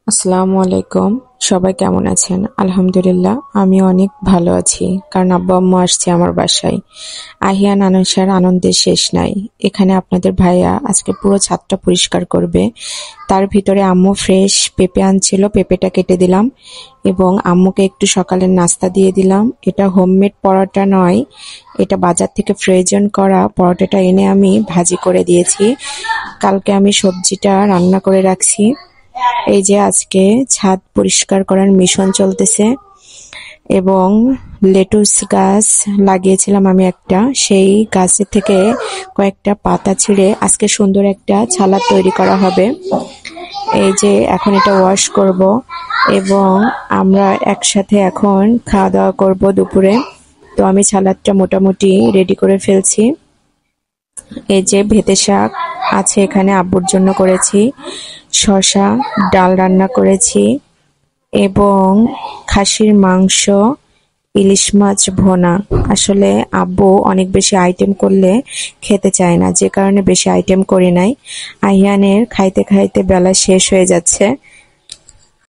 আসসালামু আলাইকুম। সবাই কেমন আছেন? আলহামদুলিল্লাহ আমি অনেক ভালো আছি, কারণ আব্বু আম্মু আসছে আমার বাসায়। আহিয়ান আনসার আনন্দের শেষ নাই। এখানে আপনাদের ভাইয়া আজকে পুরো ছাদটা পরিষ্কার করবে। তার ভিতরে আম্মু ফ্রেশ পেঁপে আনছিল, পেঁপেটা কেটে দিলাম এবং আম্মুকে একটু সকালের নাস্তা দিয়ে দিলাম। এটা হোমমেড পরোটা নয়, এটা বাজার থেকে ফ্রোজেন করা পরোটাটা এনে আমি ভাজি করে দিয়েছি। কালকে আমি সবজিটা রান্না করে রাখছি। এই যে আজকে ছাদ পরিষ্কার করার মিশন চলতেছে এবং লেটুস গাছ লাগিয়েছিলাম আমি একটা, সেই গাছের থেকে কয়েকটা পাতা ছিঁড়ে আজকে সুন্দর একটা ছালাদ তৈরি করা হবে। এই যে এখন এটা ওয়াশ করব এবং আমরা একসাথে এখন খাওয়া দাওয়া করব দুপুরে। তো আমি ছালাদটা মোটামুটি রেডি করে ফেলছি। এই যে ভেতে শাক আছে, এখানে আব্বুর জন্য করেছি। শসা, ডাল রান্না করেছি এবং খাসির মাংস, ইলিশ মাছ ভোনা। আসলে আব্বু অনেক বেশি আইটেম করলে খেতে চায় না, যে কারণে বেশি আইটেম করি নাই। আহিয়ানের খাইতে খাইতে বেলা শেষ হয়ে যাচ্ছে।